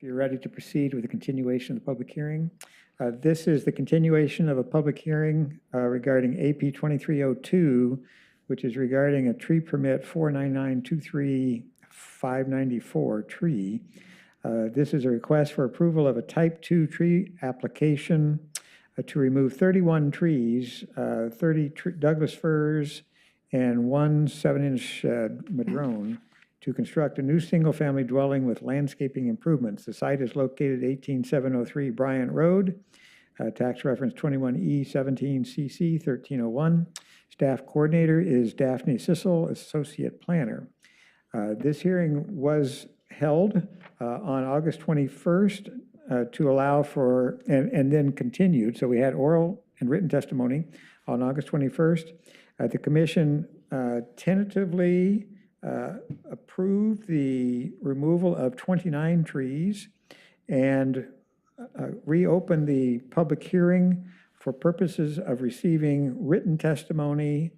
you're ready to proceed with the continuation of the public hearing. This is the continuation of a public hearing regarding AP 2302, which is regarding a tree permit 49923-594 tree. This is a request for approval of a type 2 tree application to remove 31 trees, 30 Douglas firs, and one 7-inch madrone to construct a new single-family dwelling with landscaping improvements. The site is located at 18703 Bryant Road, tax reference 21E17CC 1301. Staff coordinator is Daphne Cissell, associate planner. This hearing was held on August 21st to allow for, and then continued. So we had oral and written testimony on August 21st. The commission tentatively approved the removal of 29 trees and reopened the public hearing for purposes of receiving written testimony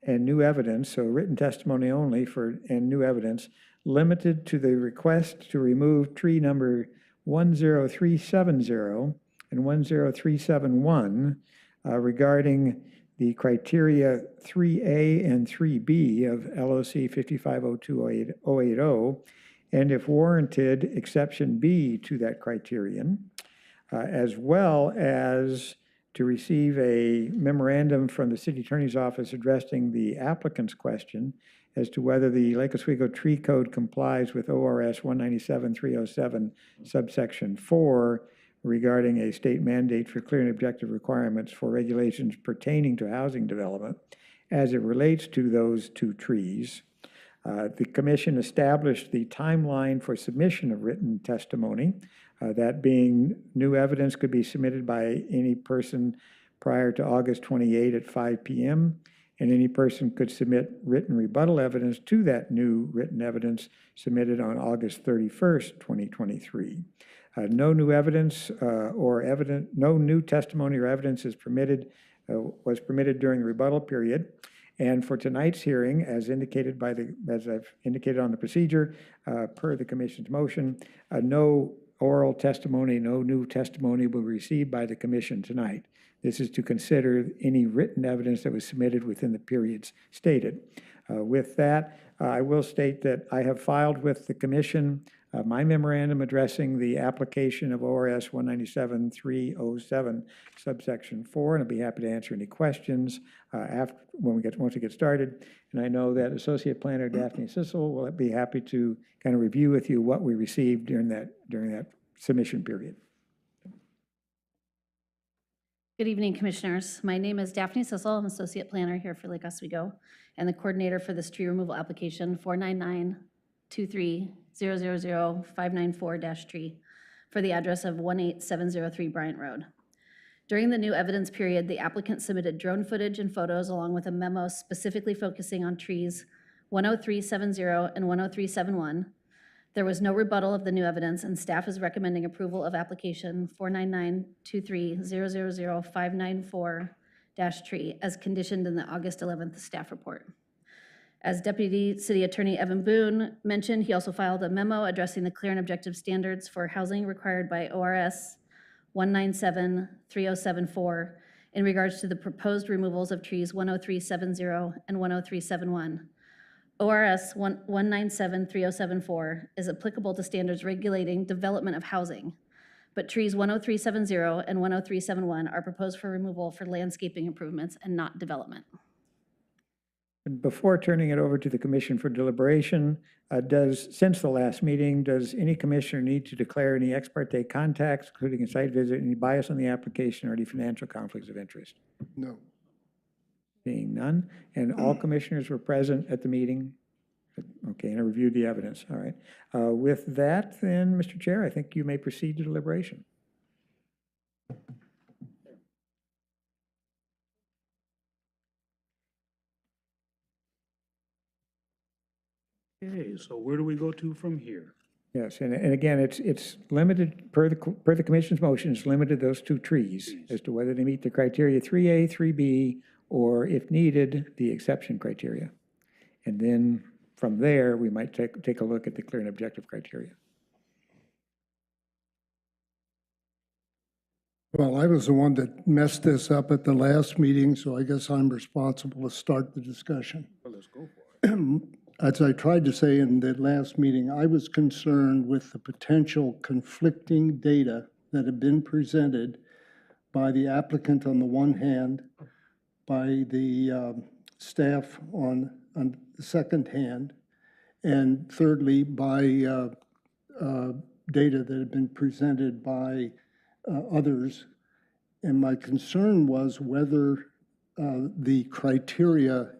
and new evidence, so written testimony only and new evidence, limited to the request to remove tree number 10370 and 10371 regarding the criteria 3A and 3B of LOC 5502080, and if warranted, exception B to that criterion, as well as to receive a memorandum from the city attorney's office addressing the applicant's question as to whether the Lake Oswego Tree Code complies with ORS 197.307 subsection 4 regarding a state mandate for clear and objective requirements for regulations pertaining to housing development as it relates to those two trees. The commission established the timeline for submission of written testimony, that being new evidence could be submitted by any person prior to August 28 at 5 p.m., and any person could submit written rebuttal evidence to that new written evidence submitted on August 31st, 2023. No new evidence no new testimony or evidence is was permitted during the rebuttal period. And for tonight's hearing, as I've indicated on the procedure, per the commission's motion, no oral testimony, no new testimony will be received by the commission tonight. This is to consider any written evidence that was submitted within the periods stated. With that, I will state that I have filed with the commission my memorandum addressing the application of ORS 197.307 subsection 4, and I'll be happy to answer any questions once we get started. And I know that Associate Planner Daphne Cissell will be happy to kind of review with you what we received during that submission period. Good evening, Commissioners. My name is Daphne Cissell. I'm Associate Planner here for Lake Oswego and the coordinator for this tree removal application 499-23-000-594-tree for the address of 18703 Bryant Road. During the new evidence period, the applicant submitted drone footage and photos along with a memo specifically focusing on trees 10370 and 10371. There was no rebuttal of the new evidence, and staff is recommending approval of application 499-23-000-594-tree as conditioned in the August 11th staff report. As Deputy City Attorney Evan Boone mentioned, he also filed a memo addressing the clear and objective standards for housing required by ORS 197.307.4 in regards to the proposed removals of trees 10370 and 10371. ORS 197.307.4 is applicable to standards regulating development of housing, but trees 10370 and 10371 are proposed for removal for landscaping improvements and not development. Before turning it over to the commission for deliberation, since the last meeting, does any commissioner need to declare any ex parte contacts, including a site visit, any bias on the application, or any financial conflicts of interest? No. Being none, and all commissioners were present at the meeting? Okay, and I reviewed the evidence. All right. With that, then, Mr. Chair, I think you may proceed to deliberation. Okay, so where do we go to from here? Yes, and again, it's limited, per the commission's motion, it's limited those two trees as to whether they meet the criteria 3A, 3B, or if needed, the exception criteria. And then from there, we might take a look at the clear and objective criteria. Well, I was the one that messed this up at the last meeting, so I guess I'm responsible to start the discussion. Well, let's go for it. As I tried to say in the last meeting, I was concerned with the potential conflicting data that had been presented by the applicant on the one hand, by the staff on the second hand, and thirdly, by data that had been presented by others. And my concern was whether the criteria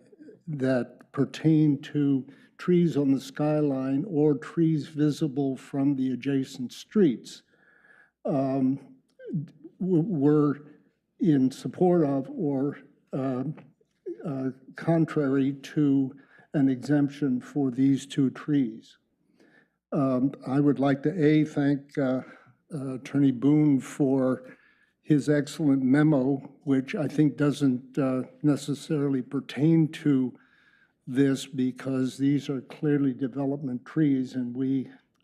that pertain to trees on the skyline or trees visible from the adjacent streets were in support of or contrary to an exemption for these two trees. I would like to thank Attorney Boone for his excellent memo, which I think doesn't necessarily pertain to this because these are clearly development trees, and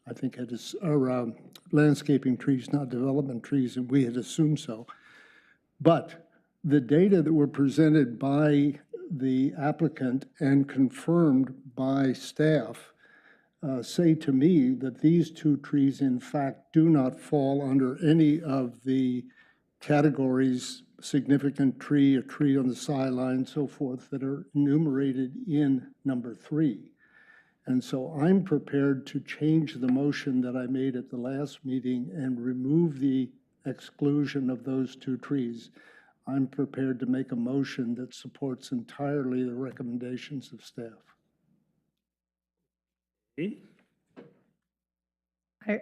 I think are landscaping trees, not development trees, and we had assumed so. But the data that were presented by the applicant and confirmed by staff say to me that these two trees, in fact, do not fall under any of the categories, significant tree, a tree on the sideline, so forth, that are enumerated in number 3. And so I'm prepared to change the motion that I made at the last meeting and remove the exclusion of those two trees. I'm prepared to make a motion that supports entirely the recommendations of staff. Okay.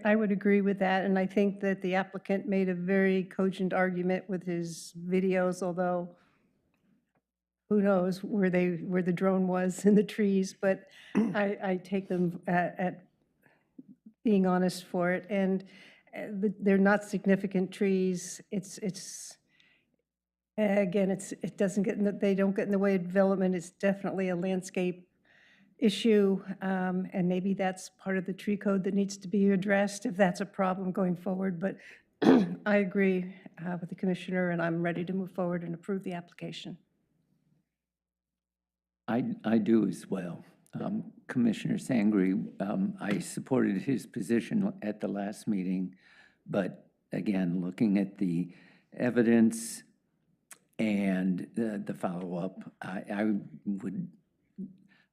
I would agree with that, and I think that the applicant made a very cogent argument with his videos, although who knows where the drone was in the trees, but I take them at being honest for it, and they're not significant trees. Again, it doesn't get they don't get in the way of development. It's definitely a landscape issue, and maybe that's part of the tree code that needs to be addressed if that's a problem going forward. But I agree with the commissioner, and I'm ready to move forward and approve the application. I do as well. Commissioner Sangri, I supported his position at the last meeting, but again, looking at the evidence and the follow-up, I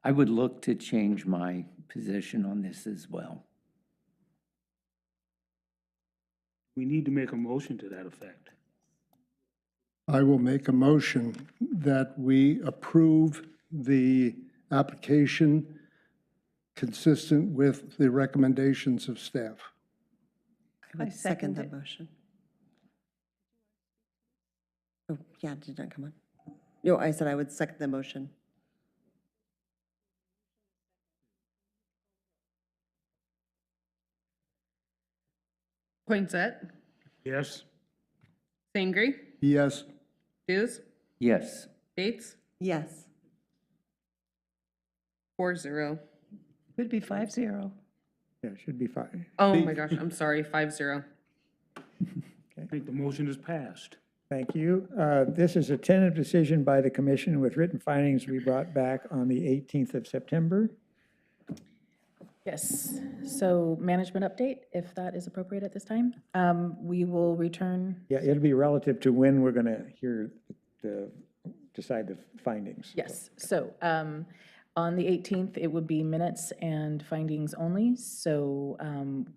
would look to change my position on this as well. We need to make a motion to that effect. I will make a motion that we approve the application consistent with the recommendations of staff. I would second the it. motion. Oh, yeah, did not come on. No, I said I would second the motion. Poinsett, Yes? Sangri, Yes. Hughes, Yes. Bates, Yes. 4-0. Could be 5-0. Yeah, it should be 5. Oh my gosh, I'm sorry, 5-0. I think the motion is passed. Thank you. This is a tentative decision by the commission with written findings we brought back on the 18th of September. Yes, so management update, if that is appropriate at this time. We will return, Yeah, it'll be relative to when we're going to decide the findings. yes, so on the 18th, it would be minutes and findings only. So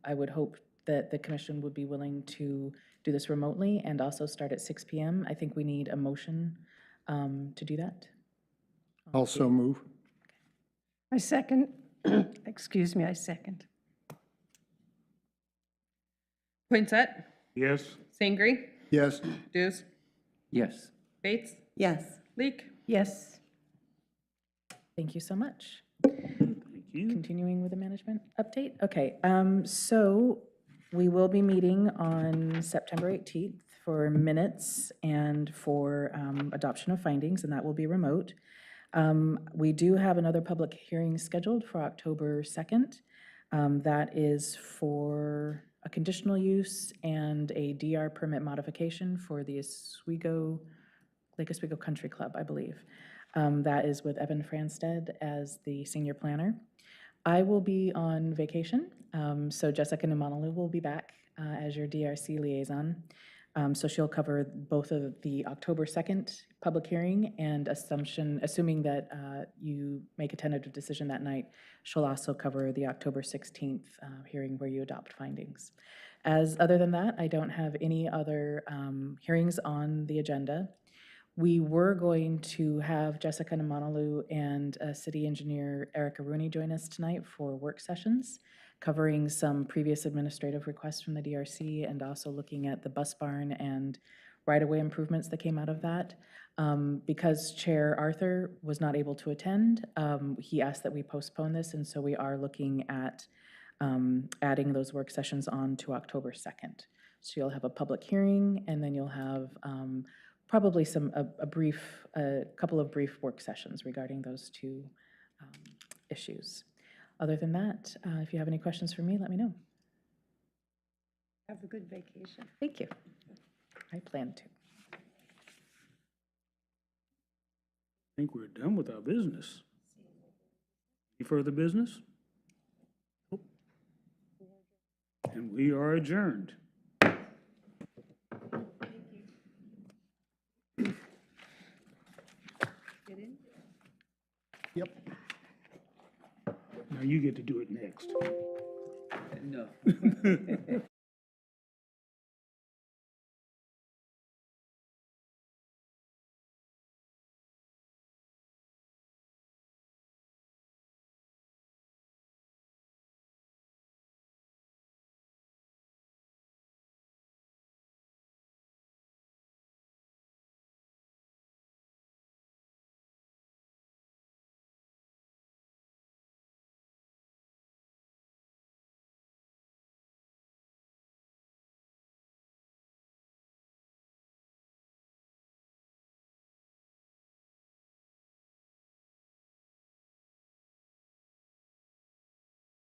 I would hope that the commission would be willing to do this remotely and also start at 6 p.m. I think we need a motion to do that. Also move. I second. Excuse me, I second. Poinsett, Yes? Sangri, Yes. Hughes, Yes. Bates, Yes. Leek. Yes. Thank you so much. Thank you. Continuing with the management update? Okay, so we will be meeting on September 18th for minutes and for adoption of findings, and that will be remote. We do have another public hearing scheduled for October 2nd. That is for a conditional use and a DR permit modification for the Oswego, Lake Oswego Country Club, I believe. That is with Evan Franstead as the senior planner. I will be on vacation, so Jessica Numanalu will be back as your DRC liaison. So she'll cover both of the October 2nd public hearing and assuming that you make a tentative decision that night, she'll also cover the October 16th hearing where you adopt findings. Other than that, I don't have any other hearings on the agenda. We were going to have Jessica Numanalu and City Engineer Erica Rooney join us tonight for work sessions, covering some previous administrative requests from the DRC and also looking at the bus barn and right-of-way improvements that came out of that. Because Chair Arthur was not able to attend, he asked that we postpone this, and so we are looking at adding those work sessions on to October 2nd. So you'll have a public hearing, and then you'll have probably a couple of brief work sessions regarding those two issues. Other than that, if you have any questions for me, let me know. Have a good vacation. Thank you. I plan to. I think we're done with our business. Any further business? And we are adjourned. Yep. Now you get to do it next. No.